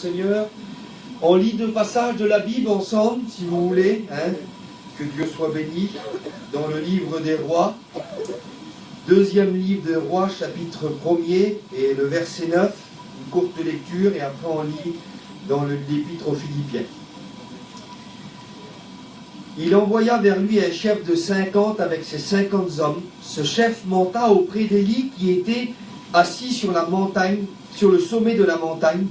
Seigneur. On lit deux passages de la Bible ensemble, si vous voulez. Hein. Que Dieu soit béni. Dans le livre des Rois. Deuxième livre des Rois, chapitre 1er, et le verset 9. Une courte lecture, et après on lit dans l'épître aux Philippiens. Il envoya vers lui un chef de 50 avec ses 50 hommes. Ce chef monta auprès d'Élie qui était assis sur la montagne, sur le sommet de la montagne,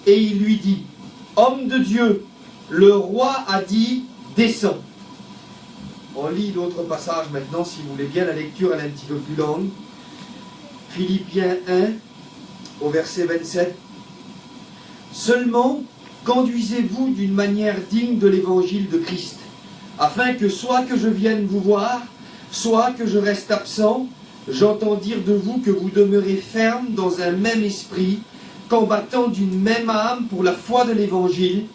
et il lui dit, « Homme de Dieu, le roi a dit, descends. » On lit l'autre passage maintenant, si vous voulez bien, la lecture elle est un petit peu plus longue. Philippiens 1, au verset 27. « Seulement, conduisez-vous d'une manière digne de l'évangile de Christ, afin que soit que je vienne vous voir, soit que je reste absent, j'entends dire de vous que vous demeurez ferme dans un même esprit, combattant d'une même âme pour la foi de l'évangile,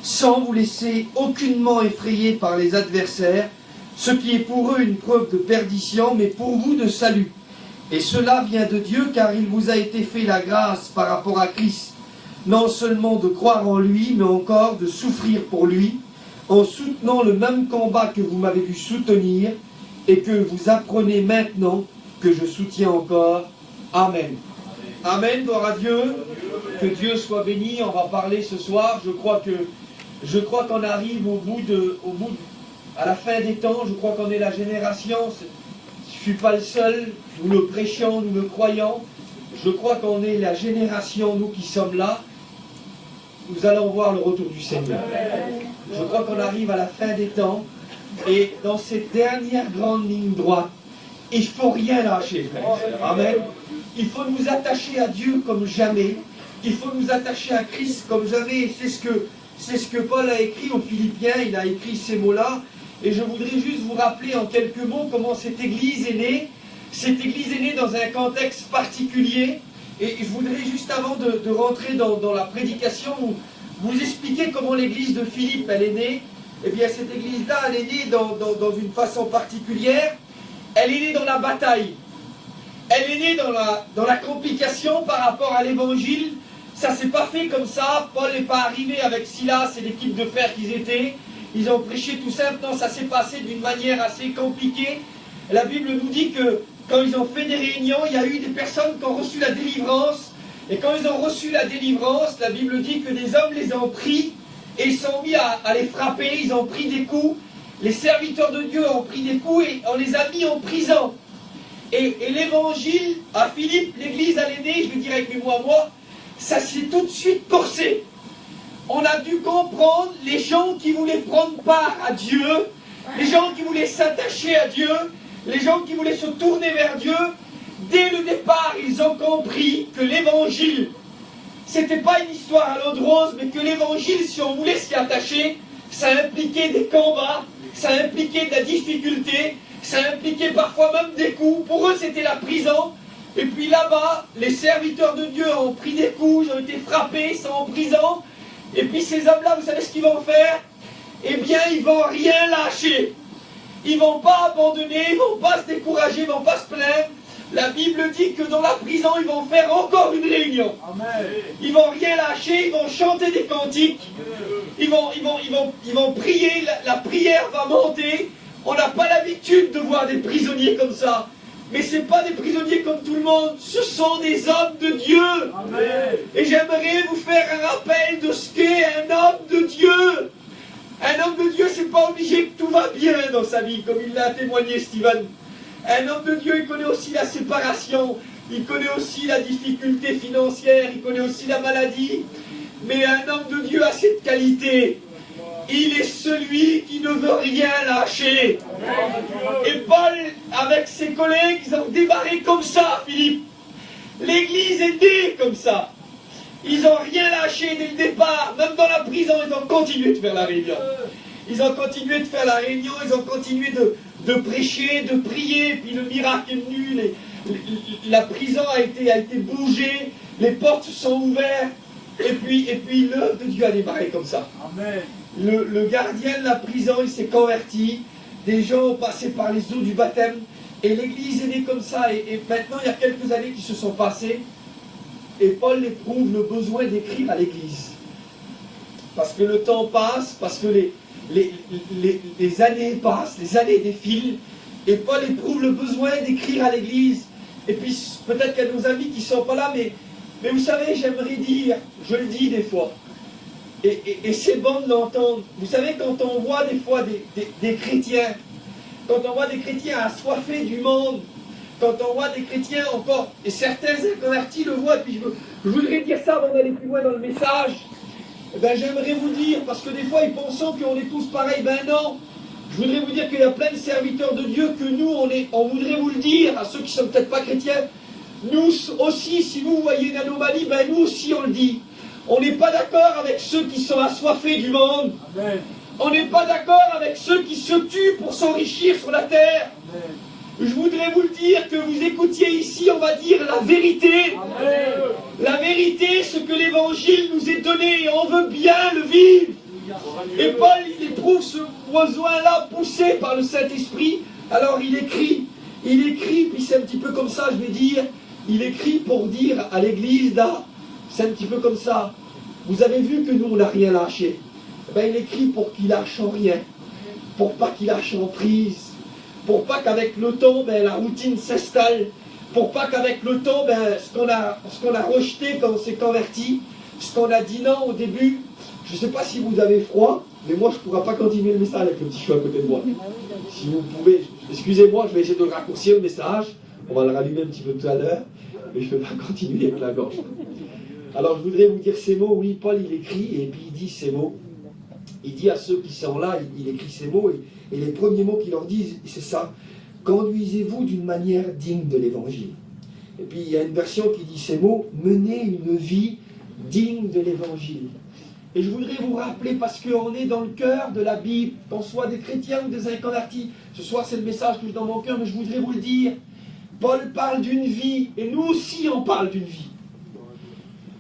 sans vous laisser aucunement effrayer par les adversaires, ce qui est pour eux une preuve de perdition, mais pour vous de salut. Et cela vient de Dieu, car il vous a été fait la grâce par rapport à Christ, non seulement de croire en lui, mais encore de souffrir pour lui, en soutenant le même combat que vous m'avez vu soutenir, et que vous apprenez maintenant, que je soutiens encore. Amen. Amen, gloire à Dieu. Que Dieu soit béni. On va parler ce soir. Je crois qu'on arrive à la fin des temps. Je crois qu'on est la génération. Je ne suis pas le seul. Nous le prêchons, nous le croyons. Je crois qu'on est la génération, nous qui sommes là. Nous allons voir le retour du Seigneur. Je crois qu'on arrive à la fin des temps. Et dans cette dernière grande ligne droite, il ne faut rien lâcher, frère. Amen. Il faut nous attacher à Dieu comme jamais. Il faut nous attacher à Christ comme jamais. C'est ce que Paul a écrit aux Philippiens. Il a écrit ces mots-là. Et je voudrais juste vous rappeler en quelques mots comment cette Église est née. Cette Église est née dans un contexte particulier. Et je voudrais juste avant de rentrer dans la prédication, vous expliquer comment l'Église de Philippe, elle est née. Eh bien, cette Église-là, elle est née dans une façon particulière. Elle est née dans la bataille. Elle est née dans la complication par rapport à l'évangile. Ça ne s'est pas fait comme ça. Paul n'est pas arrivé avec Silas et l'équipe de fer qu'ils étaient. Ils ont prêché tout simple. Non, ça s'est passé d'une manière assez compliquée. La Bible nous dit que quand ils ont fait des réunions, il y a eu des personnes qui ont reçu la délivrance. Et quand ils ont reçu la délivrance, la Bible dit que des hommes les ont pris et ils sont mis à les frapper. Ils ont pris des coups. Les serviteurs de Dieu ont pris des coups et on les a mis en prison. Et l'évangile à Philippe, l'église à l'aîné, je le dirais avec mes mots à moi, ça s'est tout de suite corsé. On a dû comprendre les gens qui voulaient prendre part à Dieu, les gens qui voulaient s'attacher à Dieu, les gens qui voulaient se tourner vers Dieu. Dès le départ, ils ont compris que l'évangile, c'était pas une histoire à l'eau de rose, mais que l'évangile, si on voulait s'y attacher, ça impliquait des combats, ça impliquait de la difficulté, ça impliquait parfois même des coups. Pour eux, c'était la prison. Et puis là-bas, les serviteurs de Dieu ont pris des coups, ils ont été frappés, ils sont en prison. Et puis ces hommes-là, vous savez ce qu'ils vont faire? Eh bien, ils vont rien lâcher. Ils vont pas abandonner, ils vont pas se décourager, ils vont pas se plaindre. La Bible dit que dans la prison, ils vont faire encore une réunion. Amen. Ils vont rien lâcher, ils vont chanter des cantiques. Ils vont prier, la prière va monter. On n'a pas l'habitude de voir des prisonniers comme ça. Mais ce n'est pas des prisonniers comme tout le monde. Ce sont des hommes de Dieu. Amen. Et j'aimerais vous faire un rappel de ce qu'est un homme de Dieu. Un homme de Dieu, c'est pas obligé que tout va bien dans sa vie, comme il l'a témoigné Steven. Un homme de Dieu, il connaît aussi la séparation. Il connaît aussi la difficulté financière. Il connaît aussi la maladie. Mais un homme de Dieu a cette qualité. Il est celui qui ne veut rien lâcher. Et Paul, avec ses collègues, ils ont démarré comme ça, Philippe. L'église est née comme ça. Ils n'ont rien lâché dès le départ. Même dans la prison, ils ont continué de faire la réunion. Ils ont continué de faire la réunion, ils ont continué de prêcher, de prier. Puis le miracle est venu. La prison a été bougée. Les portes se sont ouvertes. Et puis l'œuvre de Dieu a démarré comme ça. Amen. Le gardien de la prison, il s'est converti. Des gens ont passé par les eaux du baptême. Et l'église est née comme ça. Et maintenant, il y a quelques années qui se sont passées. Et Paul éprouve le besoin d'écrire à l'Église. Parce que le temps passe, parce que les années passent, les années défilent, et Paul éprouve le besoin d'écrire à l'Église. Et puis peut-être qu'il y a nos amis qui ne sont pas là, mais vous savez, j'aimerais dire, je le dis des fois, et c'est bon de l'entendre. Vous savez, quand on voit des fois des chrétiens, quand on voit des chrétiens assoiffés du monde, quand on voit des chrétiens encore, et certains inconvertis le voient, et puis je voudrais dire ça avant d'aller plus loin dans le message, ben j'aimerais vous dire, parce que des fois ils pensent qu'on est tous pareils, ben non, je voudrais vous dire qu'il y a plein de serviteurs de Dieu que nous, on voudrait vous le dire, à ceux qui ne sont peut-être pas chrétiens, nous aussi, si vous voyez une anomalie, ben nous aussi on le dit. On n'est pas d'accord avec ceux qui sont assoiffés du monde. Amen. On n'est pas d'accord avec ceux qui se tuent pour s'enrichir sur la terre. Amen. Je voudrais vous le dire, que vous écoutiez ici, on va dire, la vérité. Amen. La vérité, ce que l'Évangile nous est donné, et on veut bien le vivre. Et Paul, il éprouve ce besoin-là, poussé par le Saint-Esprit. Alors il écrit, puis c'est un petit peu comme ça, je vais dire, il écrit pour dire à l'Église, là, c'est un petit peu comme ça. Vous avez vu que nous, on n'a rien lâché. Ben, il écrit pour qu'il lâche en rien, pour pas qu'il lâche en prise, pour pas qu'avec le temps, ben, la routine s'installe, pour pas qu'avec le temps, ben, ce qu'on a rejeté quand on s'est converti, ce qu'on a dit non au début, je ne sais pas si vous avez froid, mais moi je ne pourrai pas continuer le message avec le petit chou à côté de moi. Si vous pouvez, excusez-moi, je vais essayer de le raccourcir le message, on va le rallumer un petit peu tout à l'heure, mais je ne peux pas continuer avec la gorge. Alors je voudrais vous dire ces mots, oui, Paul il écrit, et puis il dit ces mots. Il dit à ceux qui sont là, il écrit ces mots, et les premiers mots qu'il leur dit, c'est ça. Conduisez-vous d'une manière digne de l'Évangile. Et puis il y a une version qui dit ces mots, menez une vie digne de l'Évangile. Et je voudrais vous rappeler, parce qu'on est dans le cœur de la Bible, qu'on soit des chrétiens ou des inconvertis, ce soir c'est le message que j'ai dans mon cœur, mais je voudrais vous le dire. Paul parle d'une vie, et nous aussi on parle d'une vie.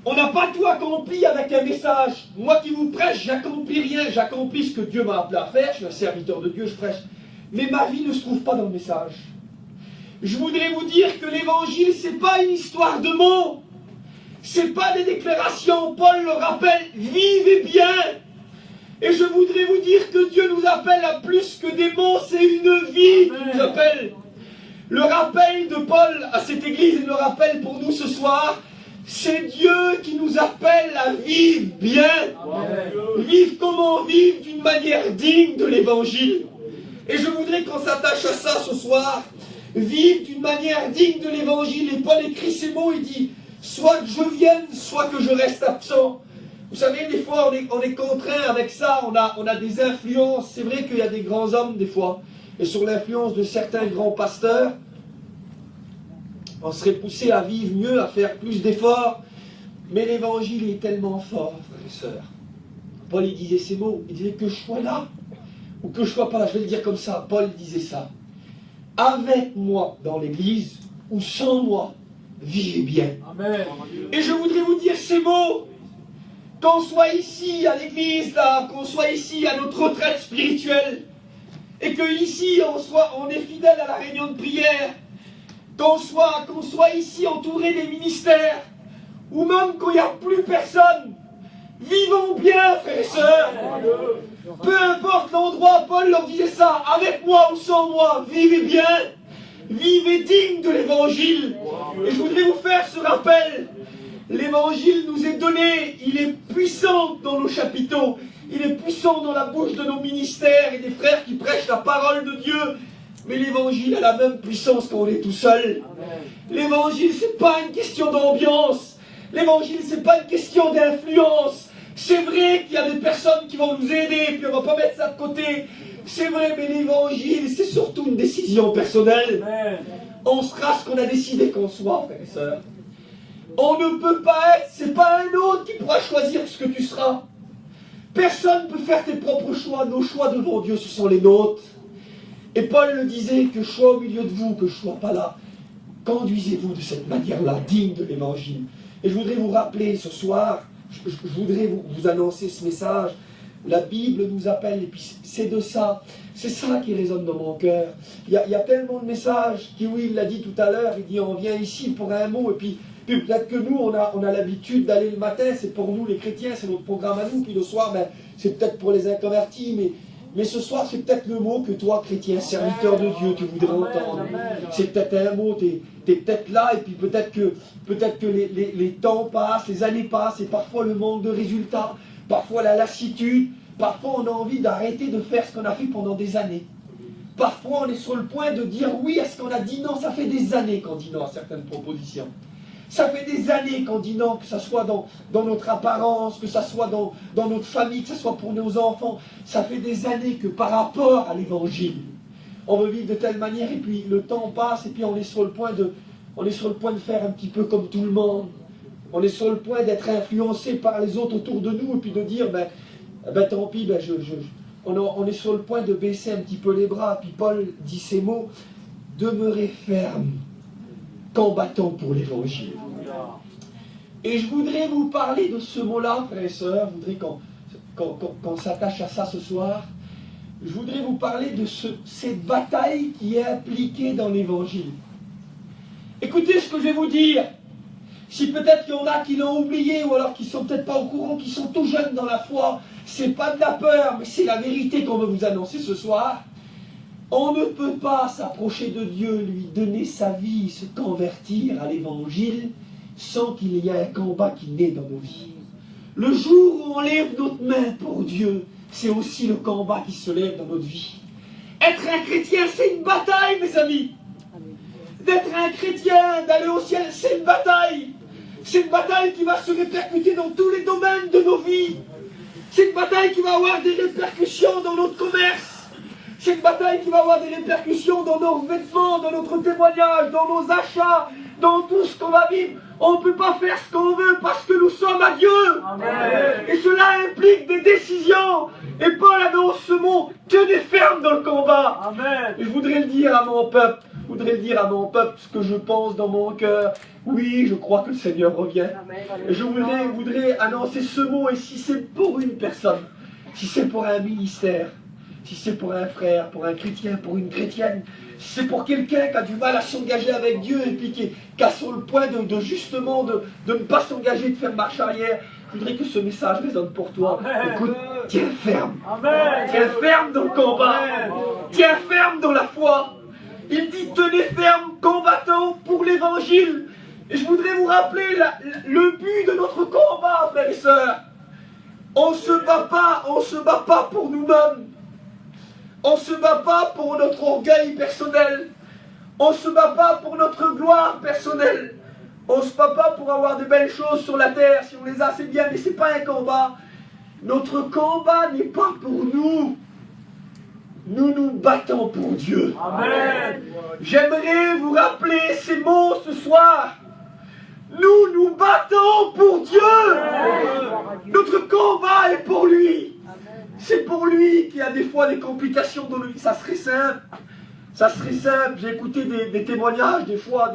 On n'a pas tout accompli avec un message. Moi qui vous prêche, j'accomplis rien. J'accomplis ce que Dieu m'a appelé à faire. Je suis un serviteur de Dieu, je prêche. Mais ma vie ne se trouve pas dans le message. Je voudrais vous dire que l'évangile, ce n'est pas une histoire de mots. Ce n'est pas des déclarations. Paul le rappelle, vivez bien. Et je voudrais vous dire que Dieu nous appelle à plus que des mots, c'est une vie qui nous appelle. Le rappel de Paul à cette église et le rappel pour nous ce soir, c'est Dieu qui nous appelle à vivre bien. Amen. Vivre comment? Vivre d'une manière digne de l'évangile. Et je voudrais qu'on s'attache à ça ce soir. Vivre d'une manière digne de l'évangile. Et Paul écrit ces mots, il dit, soit que je vienne, soit que je reste absent. Vous savez, des fois, on est contraint avec ça, on a des influences. C'est vrai qu'il y a des grands hommes, des fois. Et sur l'influence de certains grands pasteurs, on serait poussé à vivre mieux, à faire plus d'efforts. Mais l'évangile est tellement fort, frères et sœurs. Paul, il disait ces mots. Il disait que je sois là, ou que je sois pas là. Je vais le dire comme ça. Paul disait ça. Avec moi dans l'église, ou sans moi, vivez bien. Amen. Et je voudrais vous dire ces mots. Qu'on soit ici à l'église, là, qu'on soit ici à notre retraite spirituelle, et que ici on est fidèle à la réunion de prière, qu'on soit ici entouré des ministères, ou même qu'il n'y a plus personne, vivons bien, frères et sœurs. Peu importe l'endroit, Paul leur disait ça, avec moi ou sans moi, vivez bien, vivez digne de l'évangile. Et je voudrais vous faire ce rappel. L'évangile nous est donné, il est puissant dans nos chapiteaux, il est puissant dans la bouche de nos ministères et des frères qui prêchent la parole de Dieu. Mais l'évangile a la même puissance quand on est tout seul. L'évangile, c'est pas une question d'ambiance. L'évangile, c'est pas une question d'influence. C'est vrai qu'il y a des personnes qui vont nous aider, puis on va pas mettre ça de côté. C'est vrai, mais l'évangile, c'est surtout une décision personnelle. On sera ce qu'on a décidé qu'on soit, frères et sœurs. On ne peut pas être, c'est pas un autre qui pourra choisir ce que tu seras. Personne ne peut faire tes propres choix. Nos choix devant Dieu, ce sont les nôtres. Et Paul le disait, que je sois au milieu de vous, que je ne sois pas là. Conduisez-vous de cette manière-là, digne de l'évangile. Et je voudrais vous rappeler ce soir, je voudrais vous annoncer ce message. La Bible nous appelle, et puis c'est de ça. C'est ça qui résonne dans mon cœur. Il y a tellement de messages qui, oui, il l'a dit tout à l'heure, il dit on vient ici pour un mot, et puis Puis peut-être que nous, on a l'habitude d'aller le matin, c'est pour nous les chrétiens, c'est notre programme à nous. Puis le soir, ben, c'est peut-être pour les inconvertis, mais ce soir, c'est peut-être le mot que toi, chrétien, serviteur de Dieu, tu voudrais entendre. C'est peut-être un mot, tu es peut-être là, et puis peut-être que les temps passent, les années passent, et parfois le manque de résultats, parfois la lassitude, parfois on a envie d'arrêter de faire ce qu'on a fait pendant des années. Parfois on est sur le point de dire oui à ce qu'on a dit non, ça fait des années qu'on dit non à certaines propositions. Ça fait des années qu'on dit non, que ce soit dans notre apparence, que ce soit dans notre famille, que ce soit pour nos enfants. Ça fait des années que par rapport à l'évangile, on veut vivre de telle manière, et puis le temps passe, et puis on est sur le point de faire un petit peu comme tout le monde. On est sur le point d'être influencé par les autres autour de nous, et puis de dire, ben tant pis, on est sur le point de baisser un petit peu les bras. Puis Paul dit ces mots, demeurez ferme, combattant pour l'évangile. Et je voudrais vous parler de ce mot-là, frères et sœurs. Je voudrais qu'on s'attache à ça ce soir. Je voudrais vous parler de cette bataille qui est impliquée dans l'évangile. Écoutez ce que je vais vous dire. Si peut-être qu'il y en a qui l'ont oublié, ou alors qui ne sont peut-être pas au courant, qui sont tout jeunes dans la foi, c'est pas de la peur, mais c'est la vérité qu'on veut vous annoncer ce soir. On ne peut pas s'approcher de Dieu, lui donner sa vie, se convertir à l'évangile, sans qu'il y ait un combat qui naît dans nos vies. Le jour où on lève notre main pour Dieu, c'est aussi le combat qui se lève dans notre vie. Être un chrétien, c'est une bataille, mes amis. D'être un chrétien, d'aller au ciel, c'est une bataille. C'est une bataille qui va se répercuter dans tous les domaines de nos vies. C'est une bataille qui va avoir des répercussions dans notre commerce. C'est une bataille qui va avoir des répercussions dans nos vêtements, dans notre témoignage, dans nos achats, dans tout ce qu'on va vivre. On ne peut pas faire ce qu'on veut parce que nous sommes à Dieu. Amen. Et cela implique des décisions. Et Paul annonce ce mot, tenez ferme dans le combat. Amen. Et je voudrais le dire à mon peuple. Ce que je pense dans mon cœur. Oui, je crois que le Seigneur revient. Et je voudrais annoncer ce mot. Et si c'est pour une personne, si c'est pour un ministère, si c'est pour un frère, pour un chrétien, pour une chrétienne, si c'est pour quelqu'un qui a du mal à s'engager avec Dieu et puis qui est sur le point de ne pas s'engager, de faire marche arrière, je voudrais que ce message résonne pour toi. Amen. Écoute, tiens ferme. Amen. Tiens ferme dans le combat. Amen. Tiens ferme dans la foi. Il dit tenez ferme, combattant pour l'évangile. Et je voudrais vous rappeler le but de notre combat, frères et sœurs. On ne se bat pas pour nous-mêmes. On ne se bat pas pour notre orgueil personnel. On ne se bat pas pour notre gloire personnelle. On ne se bat pas pour avoir de belles choses sur la terre. Si on les a, c'est bien, mais ce n'est pas un combat. Notre combat n'est pas pour nous. Nous nous battons pour Dieu. Amen. J'aimerais vous rappeler ces mots ce soir. Nous nous battons pour Dieu. Amen. Notre combat est pour lui. C'est pour lui qu'il y a des fois des complications dans le vie. Ça serait simple. J'ai écouté des témoignages, des fois,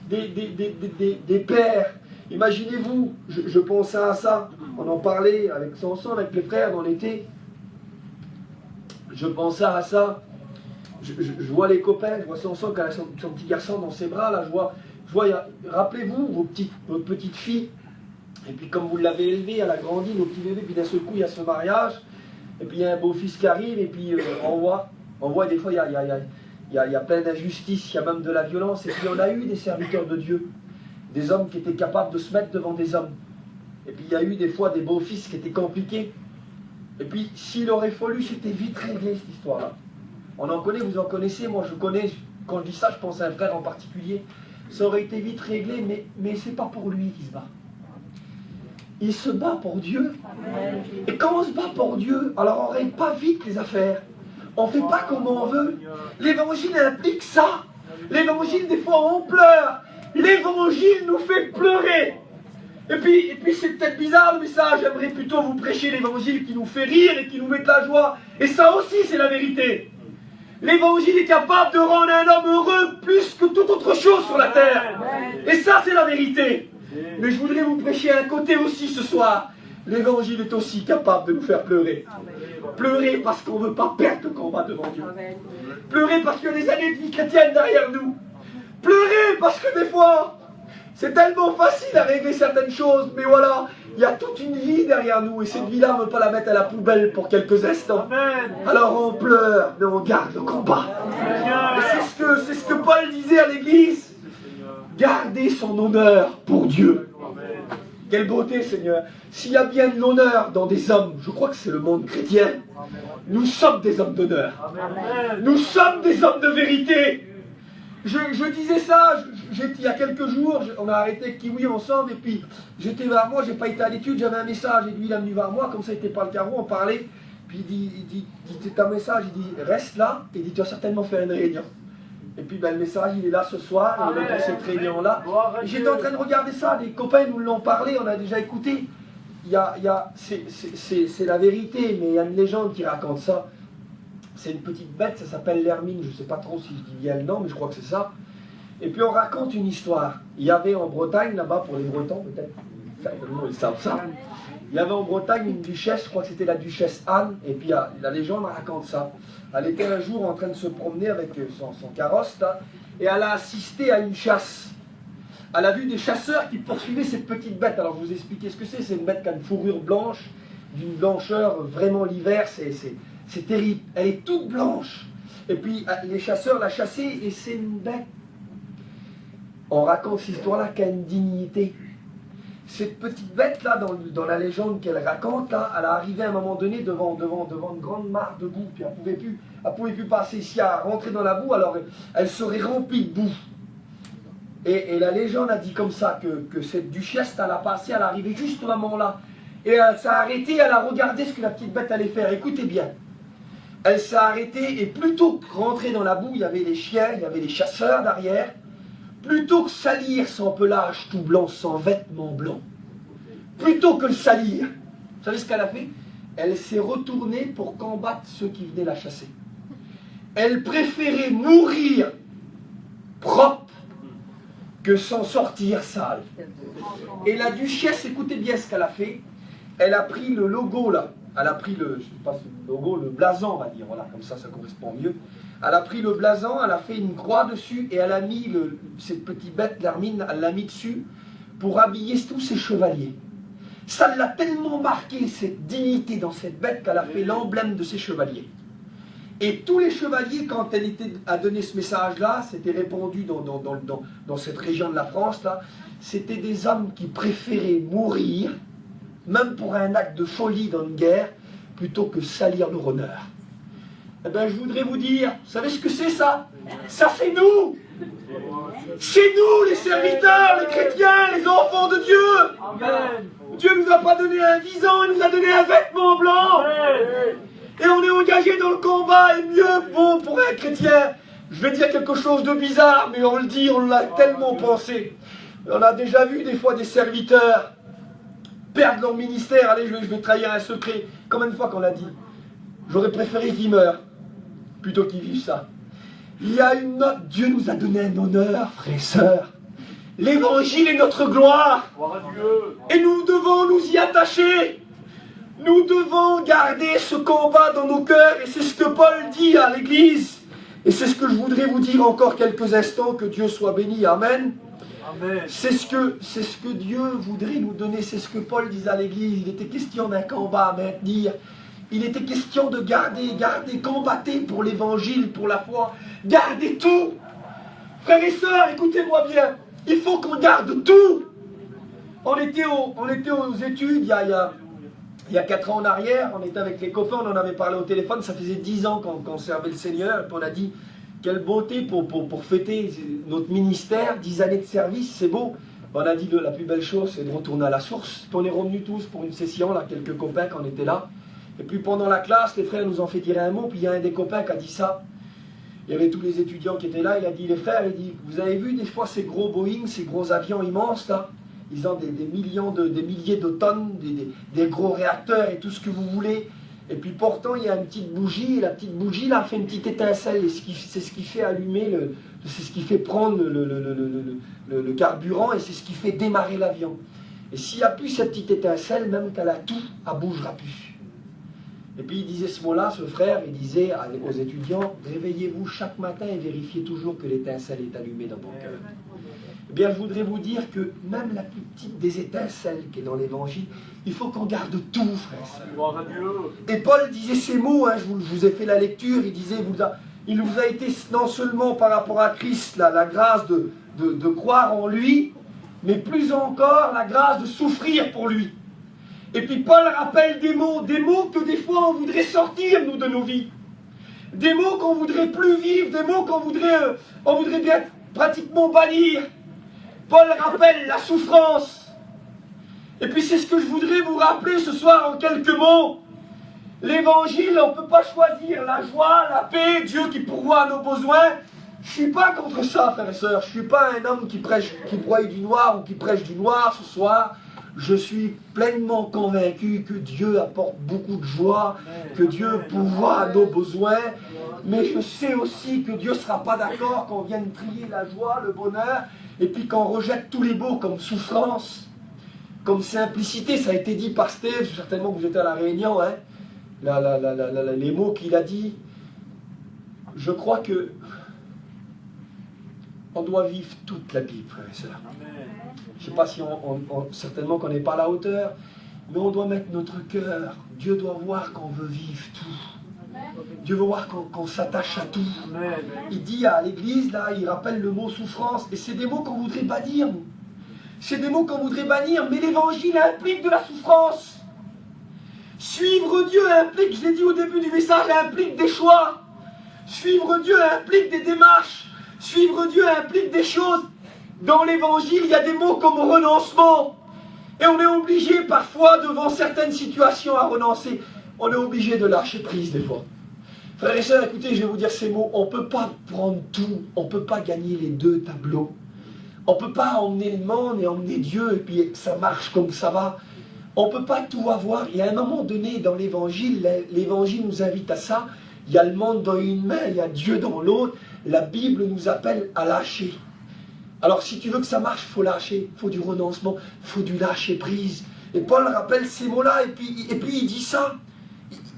des pères. Imaginez-vous, je pensais à ça. On en parlait avec Samson, avec les frères dans l'été. Je pensais à ça. Je vois les copains, je vois Samson qui a son petit garçon dans ses bras. Là, je vois rappelez-vous, votre petite fille. Et puis comme vous l'avez élevée, elle a grandi, nos petits bébés. Puis d'un seul coup, il y a ce mariage. Et puis il y a un beau-fils qui arrive, et puis on voit des fois, il y a plein d'injustices, il y a même de la violence. Et puis on a eu des serviteurs de Dieu, des hommes qui étaient capables de se mettre devant des hommes. Et puis il y a eu des fois des beaux-fils qui étaient compliqués. Et puis s'il aurait fallu, c'était vite réglé cette histoire-là. On en connaît, vous en connaissez, moi je connais, quand je dis ça, je pense à un frère en particulier. Ça aurait été vite réglé, mais c'est pas pour lui qui se bat. Il se bat pour Dieu. Et quand on se bat pour Dieu, alors on ne règle pas vite les affaires. On ne fait pas comme on veut. L'évangile implique ça. L'évangile, des fois, on pleure. L'évangile nous fait pleurer. Et puis c'est peut-être bizarre le message. J'aimerais plutôt vous prêcher l'évangile qui nous fait rire et qui nous met de la joie. Et ça aussi, c'est la vérité. L'évangile est capable de rendre un homme heureux plus que toute autre chose sur la terre. Et ça, c'est la vérité. Mais je voudrais vous prêcher un côté aussi ce soir. L'évangile est aussi capable de nous faire pleurer. Pleurer parce qu'on ne veut pas perdre le combat devant Dieu. Pleurer parce qu'il y a des années de vie chrétienne derrière nous. Pleurer parce que des fois, C'est tellement facile à régler certaines choses, mais voilà, il y a toute une vie derrière nous, et cette vie-là, on ne veut pas la mettre à la poubelle pour quelques instants. Alors on pleure, mais on garde le combat. Et c'est ce que Paul disait à l'église. Gardez son honneur pour Dieu. Quelle beauté, Seigneur. S'il y a bien de l'honneur dans des hommes, je crois que c'est le monde chrétien. Nous sommes des hommes d'honneur. Nous sommes des hommes de vérité. Je disais ça, il y a quelques jours, on a arrêté Kiwi ensemble, et puis j'étais vers moi, j'ai pas été à l'étude, j'avais un message, et lui il est venu vers moi, comme ça il n'était pas le carreau, on parlait, puis il dit c'est un message, il dit reste là, et il dit tu vas certainement faire une réunion. Et puis le message il est là ce soir, on est dans cette réunion-là. J'étais en train de regarder ça, les copains nous l'ont parlé, on a déjà écouté. C'est la vérité, mais il y a une légende qui raconte ça. C'est une petite bête, ça s'appelle l'hermine, je ne sais pas trop si je dis bien le nom, mais je crois que c'est ça. Et puis on raconte une histoire. Il y avait en Bretagne, là-bas, pour les Bretons peut-être, certainement ils savent ça. Il y avait en Bretagne une duchesse, je crois que c'était la duchesse Anne, et puis la légende raconte ça. Elle était un jour en train de se promener avec son carrosse, là, et elle a assisté à une chasse. Elle a vu des chasseurs qui poursuivaient cette petite bête. Alors je vous expliquer ce que c'est. C'est une bête qui a une fourrure blanche, d'une blancheur vraiment l'hiver, c'est terrible. Elle est toute blanche. Et puis les chasseurs la chassaient, et c'est une bête. On raconte cette histoire-là qui a une dignité. Cette petite bête-là, dans la légende qu'elle raconte, là, elle est arrivée à un moment donné devant une grande mare de boue, puis elle pouvait plus passer ici à rentrer dans la boue, alors elle serait remplie de boue. Et la légende a dit comme ça, que cette duchesse, elle a passé, elle est arrivée juste au moment-là. Et elle s'est arrêtée, elle a regardé ce que la petite bête allait faire. Écoutez bien. Elle s'est arrêtée, et plutôt que rentrer dans la boue, il y avait les chiens, il y avait les chasseurs derrière. Plutôt que salir son pelage tout blanc, son vêtement blanc, plutôt que le salir, vous savez ce qu'elle a fait? Elle s'est retournée pour combattre ceux qui venaient la chasser. Elle préférait mourir propre que s'en sortir sale. Et la duchesse, écoutez bien ce qu'elle a fait. Elle a pris le logo là, elle a pris le, je sais pas, le logo, le blason, on va dire, voilà, comme ça correspond mieux. Elle a pris le blason, elle a fait une croix dessus, et elle a mis cette petite bête, l'hermine, elle l'a mis dessus pour habiller tous ses chevaliers. Ça l'a tellement marqué, cette dignité dans cette bête, qu'elle a fait l'emblème de ses chevaliers. Et tous les chevaliers, quand elle a donné ce message-là, c'était répandu dans cette région de la France, là, c'était des hommes qui préféraient mourir, même pour un acte de folie dans une guerre, plutôt que salir leur honneur. Eh bien, je voudrais vous dire, vous savez ce que c'est ça? Ça, c'est nous! C'est nous, les serviteurs, les chrétiens, les enfants de Dieu! Amen. Dieu ne nous a pas donné un visant, il nous a donné un vêtement blanc! Amen. Et on est engagé dans le combat, et mieux vaut pour un chrétien. Je vais dire quelque chose de bizarre, mais on le dit, on l'a tellement pensé. On a déjà vu des fois des serviteurs perdre leur ministère. Allez, je vais trahir un secret. Combien de fois qu'on l'a dit? J'aurais préféré qu'ils meurent plutôt qu'ils vivent ça. Il y a une note, Dieu nous a donné un honneur, frères et sœurs. L'évangile est notre gloire. Et nous devons nous y attacher. Nous devons garder ce combat dans nos cœurs. Et c'est ce que Paul dit à l'église. Et c'est ce que je voudrais vous dire encore quelques instants. Que Dieu soit béni. Amen. Amen. C'est ce que Dieu voudrait nous donner. C'est ce que Paul disait à l'église. Il était question d'un combat à maintenir. Il était question de garder, combattre pour l'évangile, pour la foi. Gardez tout. Frères et sœurs, écoutez-moi bien. Il faut qu'on garde tout. On était aux études il y a 4 ans en arrière. On était avec les copains, on en avait parlé au téléphone. Ça faisait 10 ans qu'on servait le Seigneur. Et puis on a dit, quelle beauté pour fêter notre ministère. 10 années de service, c'est beau. On a dit, la plus belle chose, c'est de retourner à la source. Puis on est revenus tous pour une session, là, quelques copains qui en étaient là. Et puis pendant la classe, les frères nous ont fait dire un mot, puis il y a un des copains qui a dit ça. Il y avait tous les étudiants qui étaient là, il a dit, les frères, il dit, vous avez vu des fois ces gros Boeing, ces gros avions immenses là? Ils ont des milliers de tonnes, des gros réacteurs et tout ce que vous voulez. Et puis pourtant, il y a une petite bougie, et la petite bougie là fait une petite étincelle, et c'est ce qui fait allumer, c'est ce qui fait prendre le carburant, et c'est ce qui fait démarrer l'avion. Et s'il n'y a plus cette petite étincelle, même qu'elle a tout, elle ne bougera plus. Et puis il disait ce mot-là, ce frère, il disait aux étudiants, réveillez-vous chaque matin et vérifiez toujours que l'étincelle est allumée dans ton cœur. Eh bien, je voudrais vous dire que même la plus petite des étincelles qui est dans l'évangile, il faut qu'on garde tout, frère. Et Paul disait ces mots, hein, je vous ai fait la lecture, il disait, il vous a été non seulement par rapport à Christ, la grâce de croire en lui, mais plus encore la grâce de souffrir pour lui. Et puis Paul rappelle des mots que des fois on voudrait sortir, nous, de nos vies. Des mots qu'on voudrait plus vivre, des mots qu'on voudrait bien pratiquement bannir. Paul rappelle la souffrance. Et puis c'est ce que je voudrais vous rappeler ce soir en quelques mots. L'évangile, on ne peut pas choisir la joie, la paix, Dieu qui pourvoit à nos besoins. Je ne suis pas contre ça, frères et sœurs. Je ne suis pas un homme qui broye du noir ou qui prêche du noir ce soir. Je suis pleinement convaincu que Dieu apporte beaucoup de joie, que Dieu pourvoit à nos besoins. Mais je sais aussi que Dieu ne sera pas d'accord qu'on vienne trier la joie, le bonheur, et puis qu'on rejette tous les mots comme souffrance, comme simplicité. Ça a été dit par Steve, certainement que vous étiez à la réunion, hein. Les mots qu'il a dit. Je crois que on doit vivre toute la Bible, frères et sœurs. Je ne sais pas si certainement qu'on n'est pas à la hauteur, mais on doit mettre notre cœur. Dieu doit voir qu'on veut vivre tout. Dieu veut voir qu'on s'attache à tout. Il dit à l'église, là, il rappelle le mot souffrance, et c'est des mots qu'on voudrait bannir, nous. C'est des mots qu'on voudrait bannir, mais l'évangile implique de la souffrance. Suivre Dieu implique, je l'ai dit au début du message, implique des choix. Suivre Dieu implique des démarches. Suivre Dieu implique des choses. Dans l'évangile, il y a des mots comme renoncement. Et on est obligé parfois, devant certaines situations, à renoncer. On est obligé de lâcher prise des fois. Frères et sœurs, écoutez, je vais vous dire ces mots. On ne peut pas prendre tout. On ne peut pas gagner les deux tableaux. On ne peut pas emmener le monde et emmener Dieu, et puis ça marche comme ça va. On ne peut pas tout avoir. Et à un moment donné, dans l'évangile, l'évangile nous invite à ça. Il y a le monde dans une main, il y a Dieu dans l'autre. La Bible nous appelle à lâcher. Alors si tu veux que ça marche, il faut lâcher, il faut du renoncement, il faut du lâcher prise. Et Paul rappelle ces mots-là, et puis il dit ça.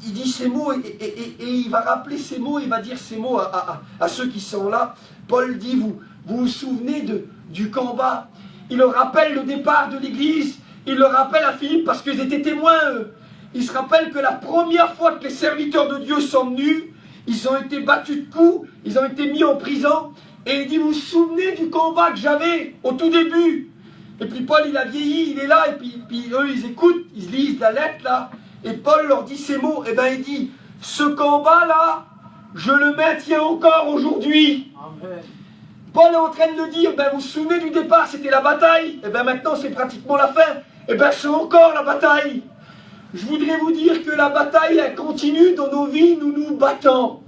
Il dit ces mots, et il va rappeler ces mots, il va dire ces mots à ceux qui sont là. Paul dit, vous vous souvenez du combat. Il leur rappelle le départ de l'église, il le rappelle à Philippe parce qu'ils étaient témoins, eux. Il se rappelle que la première fois que les serviteurs de Dieu sont venus, ils ont été battus de coups, ils ont été mis en prison. Et il dit, vous vous souvenez du combat que j'avais au tout début? Et puis Paul, il a vieilli, il est là, et puis eux, ils écoutent, ils lisent la lettre, là. Et Paul leur dit ces mots, et bien il dit, ce combat-là, je le maintiens encore aujourd'hui. Paul est en train de dire, ben vous vous souvenez du départ, c'était la bataille. Et bien maintenant, c'est pratiquement la fin. Et bien c'est encore la bataille. Je voudrais vous dire que la bataille, elle continue dans nos vies, nous nous battons.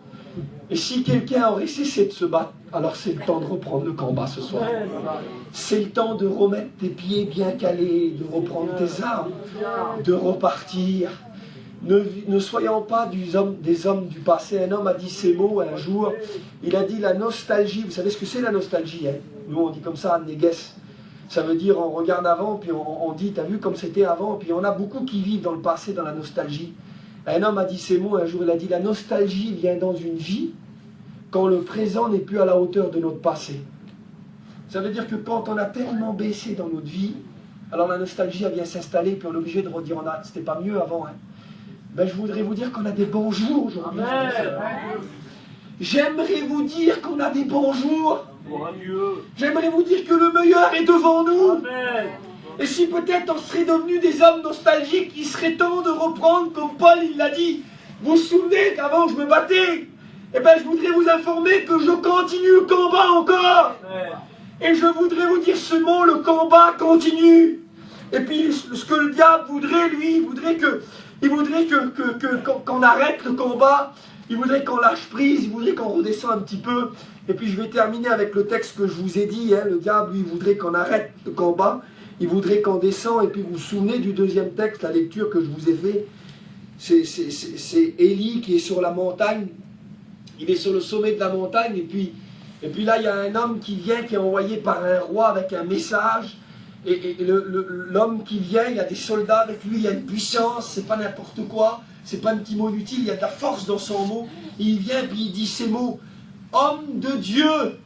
Et si quelqu'un aurait cessé de se battre, alors c'est le temps de reprendre le combat ce soir. C'est le temps de remettre tes pieds bien calés, de reprendre tes armes, de repartir. Ne soyons pas des hommes du passé. Un homme a dit ces mots un jour. Il a dit la nostalgie. Vous savez ce que c'est la nostalgie, hein? Nous on dit comme ça, néguès. Ça veut dire on regarde avant, puis on dit, t'as vu comme c'était avant. Puis on a beaucoup qui vivent dans le passé, dans la nostalgie. Un homme a dit ces mots un jour. Il a dit la nostalgie vient dans une vie quand le présent n'est plus à la hauteur de notre passé. Ça veut dire que quand on a tellement baissé dans notre vie, alors la nostalgie elle vient s'installer, puis on est obligé de redire, c'était pas mieux avant. Hein. Ben, je voudrais vous dire qu'on a des bons jours aujourd'hui. J'aimerais vous dire qu'on a des bons jours. J'aimerais vous dire que le meilleur est devant nous. Amen. Et si peut-être on serait devenus des hommes nostalgiques, il serait temps de reprendre, comme Paul il l'a dit. Vous vous souvenez qu'avant je me battais? Eh bien, je voudrais vous informer que je continue le combat encore. Et je voudrais vous dire ce mot, le combat continue. Et puis, ce que le diable voudrait, lui, il voudrait qu'on arrête le combat. Il voudrait qu'on lâche prise, il voudrait qu'on redescende un petit peu. Et puis, je vais terminer avec le texte que je vous ai dit. Hein. Le diable, lui, il voudrait qu'on arrête le combat. Il voudrait qu'on descende. Et puis, vous vous souvenez du deuxième texte, la lecture que je vous ai fait. C'est Élie qui est sur la montagne. Il est sur le sommet de la montagne, et puis là, il y a un homme qui vient, qui est envoyé par un roi avec un message. Et l'homme qui vient, il y a des soldats avec lui, il y a une puissance, c'est pas n'importe quoi, c'est pas un petit mot inutile, il y a de la force dans son mot. Et il vient, puis il dit ces mots, homme de Dieu,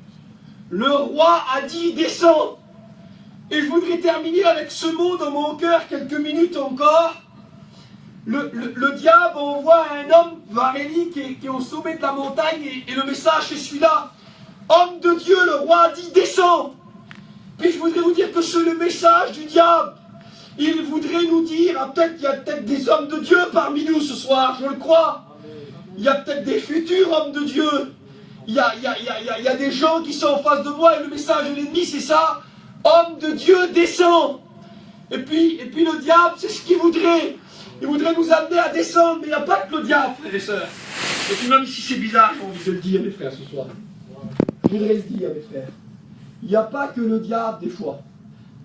le roi a dit, descends. Et je voudrais terminer avec ce mot dans mon cœur, quelques minutes encore. Le diable envoie un homme vers Élie qui est au sommet de la montagne, et le message c'est celui-là. Homme de Dieu, le roi a dit, descends. Puis je voudrais vous dire que c'est le message du diable. Il voudrait nous dire, il y a peut-être des hommes de Dieu parmi nous ce soir, je le crois. Il y a peut-être des futurs hommes de Dieu. Il y a des gens qui sont en face de moi, et le message de l'ennemi c'est ça. Homme de Dieu, descends. Et puis le diable, c'est ce qu'il voudrait. Il voudrait nous amener à descendre, mais il n'y a pas que le diable, frères et sœurs. Et puis même si c'est bizarre, j'ai envie de le dire, mes frères, ce soir. Je voudrais le dire, mes frères. Il n'y a pas que le diable, des fois.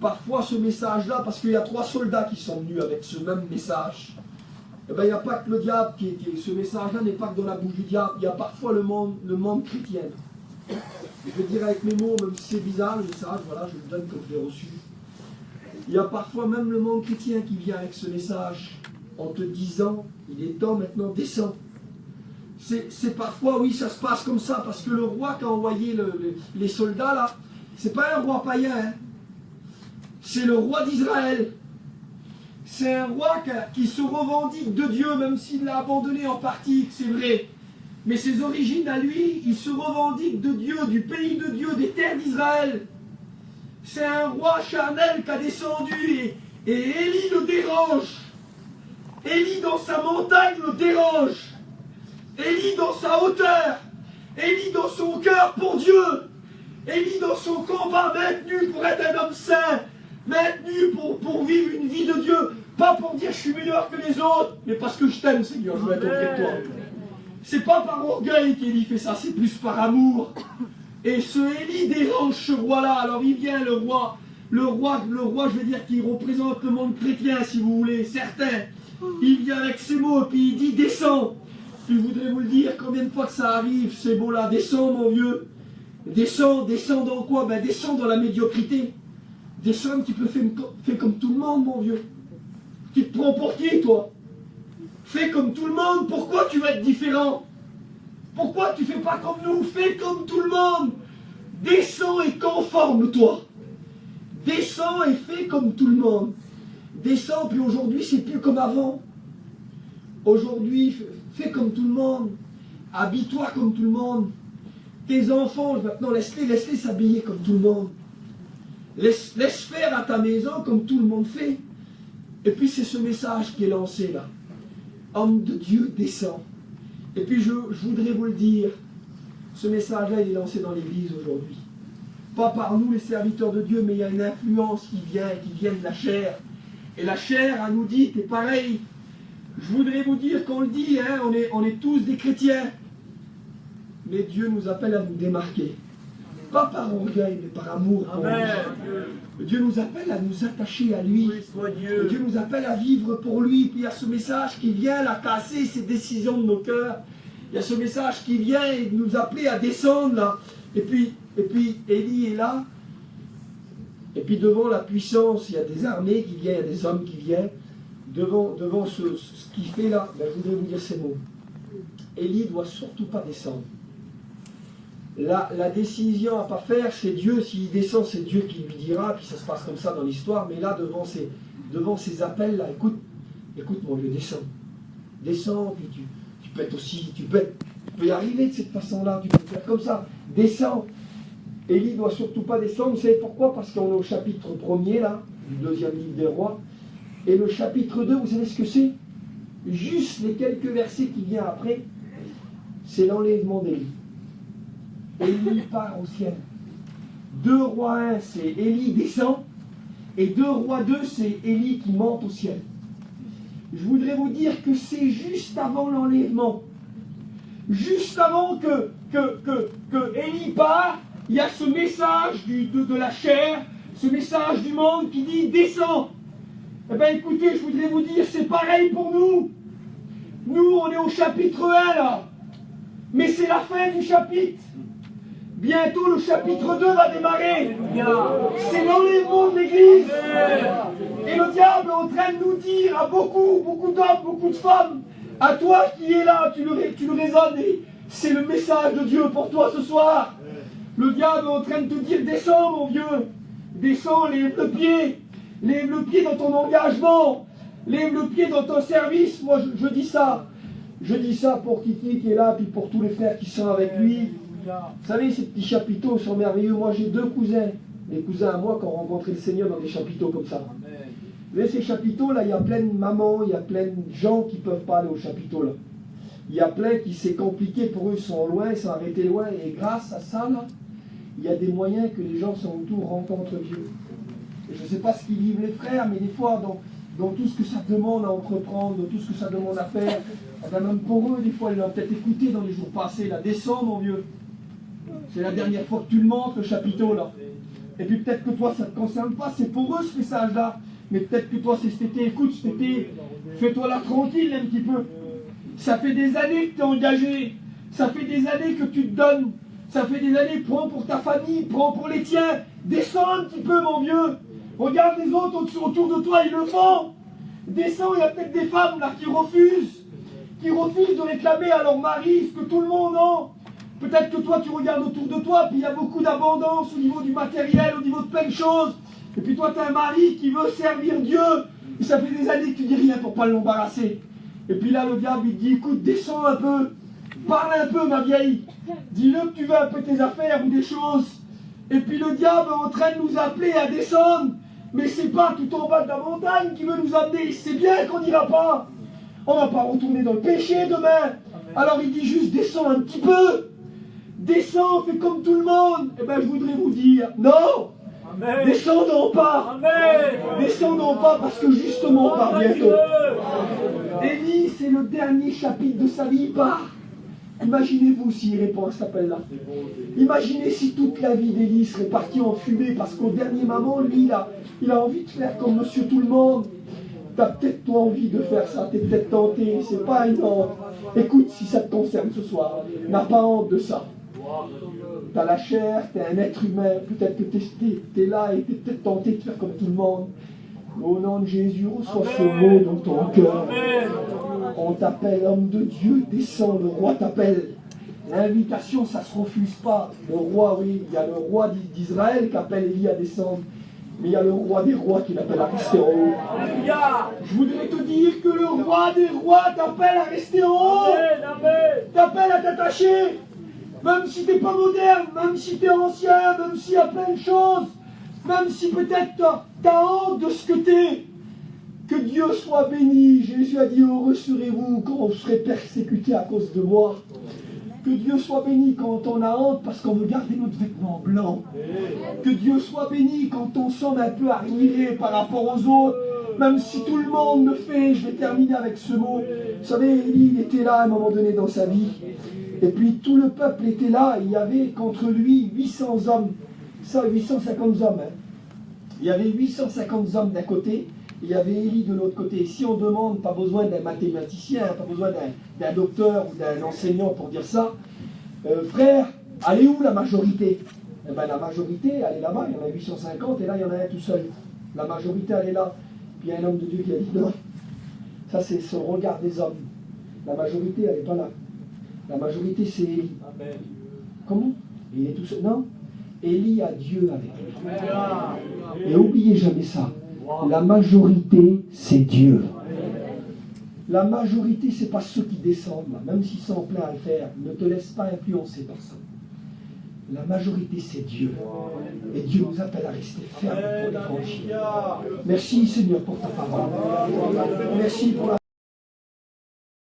Parfois, ce message-là, parce qu'il y a 3 soldats qui sont venus avec ce même message. Eh bien, il n'y a pas que le diable ce message-là n'est pas que dans la bouche du diable. Il y a parfois le monde chrétien. Je veux dire avec mes mots, même si c'est bizarre, le message, voilà, je le donne comme je l'ai reçu. Il y a parfois même le monde chrétien qui vient avec ce message en te disant, il est temps maintenant, descends. C'est parfois, oui, ça se passe comme ça, parce que le roi qui a envoyé les soldats là, c'est pas un roi païen, hein. C'est le roi d'Israël. C'est un roi qui se revendique de Dieu, même s'il l'a abandonné en partie, c'est vrai. Mais ses origines à lui, il se revendique de Dieu, du pays de Dieu, des terres d'Israël. C'est un roi charnel qui a descendu, et Élie le dérange. Élie dans sa montagne le dérange. Élie dans sa hauteur. Élie dans son cœur pour Dieu. Élie dans son combat maintenu pour être un homme saint. Maintenu pour vivre une vie de Dieu. Pas pour dire je suis meilleur que les autres, mais parce que je t'aime, Seigneur, je veux être auprès de toi. C'est pas par orgueil qu'Élie fait ça, c'est plus par amour. Et ce Élie dérange ce roi-là. Alors il vient, le roi, je veux dire, qui représente le monde chrétien, si vous voulez, certains. Il vient avec ces mots, et puis il dit, descends. Puis je voudrais vous le dire, combien de fois que ça arrive, ces mots-là, descends mon vieux. Descends dans quoi? Ben descends dans la médiocrité. Descends un petit peu, fais comme tout le monde, mon vieux. Tu te prends pour qui, toi? Fais comme tout le monde, pourquoi tu vas être différent? Pourquoi tu fais pas comme nous? Fais comme tout le monde. Descends et conforme-toi. Descends et fais comme tout le monde. Descends, puis aujourd'hui, c'est plus comme avant. Aujourd'hui, fais comme tout le monde. Habille-toi comme tout le monde. Tes enfants, maintenant, laisse-les s'habiller comme tout le monde. Laisse faire à ta maison comme tout le monde fait. Et puis c'est ce message qui est lancé là. Homme de Dieu, descend. Et puis je voudrais vous le dire, ce message-là, il est lancé dans l'Église aujourd'hui. Pas par nous, les serviteurs de Dieu, mais il y a une influence qui vient de la chair. Et la chair, elle nous dit, t'es pareil. Je voudrais vous dire qu'on le dit, hein, on est tous des chrétiens. Mais Dieu nous appelle à nous démarquer. Pas par orgueil, mais par amour pour lui. Dieu nous appelle à nous attacher à lui. Dieu nous appelle à vivre pour lui. Puis il y a ce message qui vient là casser ces décisions de nos cœurs. Il y a ce message qui vient et nous appeler à descendre là. Et puis Élie est là. Et puis devant la puissance, il y a des armées qui viennent, il y a des hommes qui viennent. Devant ce qu'il fait là, ben, je voudrais vous dire ces mots. Élie ne doit surtout pas descendre. La décision à ne pas faire, c'est Dieu. S'il descend, c'est Dieu qui lui dira, puis ça se passe comme ça dans l'histoire. Mais là, devant ces appels, là, écoute mon vieux, descends. Descends, puis tu peux être aussi, tu peux y arriver de cette façon-là, tu peux faire comme ça. Descends. Élie ne doit surtout pas descendre. Vous savez pourquoi? Parce qu'on est au chapitre 1er, là, du 2e livre des rois. Et le chapitre 2, vous savez ce que c'est? Juste les quelques versets qui viennent après, c'est l'enlèvement d'Élie. Élie part au ciel. 2 Rois 1, c'est Élie descend. Et 2 Rois 2, c'est Élie qui monte au ciel. Je voudrais vous dire que c'est juste avant l'enlèvement. Juste avant que Élie part, il y a ce message de la chair, ce message du monde qui dit « Descends ». Eh bien écoutez, je voudrais vous dire, c'est pareil pour nous. Nous, on est au chapitre 1 là. Mais c'est la fin du chapitre. Bientôt, le chapitre 2 va démarrer. C'est l'enlèvement de l'Église. Et le diable est en train de nous dire à beaucoup d'hommes, beaucoup de femmes, à toi qui es là, tu le raisonnes, et c'est le message de Dieu pour toi ce soir. Le diable est en train de te dire, descends mon vieux, Descends, lève le pied. Lève le pied dans ton engagement. Lève le pied dans ton service. Moi, je dis ça. Je dis ça pour Kiki qui est là, puis pour tous les frères qui sont avec lui. Vous savez, ces petits chapiteaux sont merveilleux. Moi, j'ai 2 cousins. Les cousins à moi qui ont rencontré le Seigneur dans des chapiteaux comme ça. Vous voyez, ces chapiteaux-là, il y a plein de mamans, il y a plein de gens qui ne peuvent pas aller aux chapiteaux là. Il y a plein qui c'est compliqué pour eux, ils sont loin, ils sont arrêtés loin. Et grâce à ça, là, il y a des moyens que les gens sont autour rencontrent Dieu. Et je ne sais pas ce qu'ils vivent les frères, mais des fois, dans tout ce que ça demande à entreprendre, dans tout ce que ça demande à faire, même pour eux, des fois, ils l'ont peut-être écouté dans les jours passés, là, descends mon vieux. C'est la dernière fois que tu le montres, le chapiteau, là. Et puis peut-être que toi, ça ne te concerne pas, c'est pour eux ce message-là. Mais peut-être que toi, c'est cet été, écoute, cet été, fais-toi là tranquille un petit peu. Ça fait des années que tu es engagé. Ça fait des années que tu te donnes. Ça fait des années, prends pour ta famille, prends pour les tiens. Descends un petit peu, mon vieux. Regarde les autres autour de toi, ils le font. Descends, il y a peut-être des femmes là qui refusent de réclamer à leur mari ce que tout le monde a. Peut-être que toi, tu regardes autour de toi, puis il y a beaucoup d'abondance au niveau du matériel, au niveau de plein de choses. Et puis toi, tu as un mari qui veut servir Dieu. Et ça fait des années que tu dis rien pour pas l'embarrasser. Et puis là, le diable, il te dit, écoute, descends un peu. Parle un peu, ma vieille. Dis-le que tu veux un peu tes affaires ou des choses. Et puis le diable est en train de nous appeler à descendre. Mais c'est pas tout en bas de la montagne qui veut nous amener. Il sait bien qu'on n'ira pas. On va pas retourner dans le péché demain. Alors il dit juste, descends un petit peu. Descends, fais comme tout le monde. Eh bien, je voudrais vous dire, non. Amen. Descendons pas. Amen. Descendons pas parce que justement on part bientôt. Élie, c'est le dernier chapitre de sa vie, il part. Imaginez-vous s'il répond à cet appel-là. Imaginez si toute la vie d'Élie serait partie en fumée parce qu'au dernier moment, lui, il a envie de faire comme monsieur tout le monde. T'as peut-être toi envie de faire ça, t'es peut-être tenté, c'est pas une honte. Écoute, si ça te concerne ce soir, n'as pas honte de ça. T'as la chair, t'es un être humain, peut-être que t'es là et t'es peut-être tenté de faire comme tout le monde. Mais au nom de Jésus, reçois ce mot dans ton cœur. On t'appelle homme de Dieu, descends, le roi t'appelle. L'invitation, ça ne se refuse pas. Le roi, oui, il y a le roi d'Israël qui appelle Élie à descendre. Mais il y a le roi des rois qui l'appelle à rester en haut. Je voudrais te dire que le roi des rois t'appelle à rester en haut. T'appelle à t'attacher. Même si tu n'es pas moderne, même si tu es ancien, même s'il y a plein de choses, même si peut-être tu as honte de ce que tu es. Que Dieu soit béni. Jésus a dit, heureux serez-vous quand vous serez persécutés à cause de moi. Que Dieu soit béni quand on a honte parce qu'on veut garder notre vêtement blanc. Que Dieu soit béni quand on semble un peu arriéré par rapport aux autres. Même si tout le monde le fait, je vais terminer avec ce mot. Vous savez, Élie, il était là à un moment donné dans sa vie. Et puis tout le peuple était là. Il y avait contre lui 800 hommes. Ça, 850 hommes. Hein. Il y avait 850 hommes d'un côté. Il y avait Élie de l'autre côté. Si on demande, pas besoin d'un mathématicien, pas besoin d'un docteur ou d'un enseignant pour dire ça. Frère, allez où la majorité? Eh bien, la majorité, elle est là-bas. Il y en a 850 et là, il y en a un tout seul. La majorité, elle est là. Puis il y a un homme de Dieu qui a dit non. Ça, c'est ce regard des hommes. La majorité, elle n'est pas là. La majorité, c'est Élie. Amen. Comment? Il est tout seul. Non. Élie a Dieu avec lui. Et n'oubliez jamais ça. La majorité, c'est Dieu. La majorité, ce n'est pas ceux qui descendent, là, même s'ils sont pleins à le faire. Ne te laisse pas influencer par ça. La majorité, c'est Dieu. Et Dieu nous appelle à rester fermes pour les franchir. Merci Seigneur pour ta parole. Merci pour la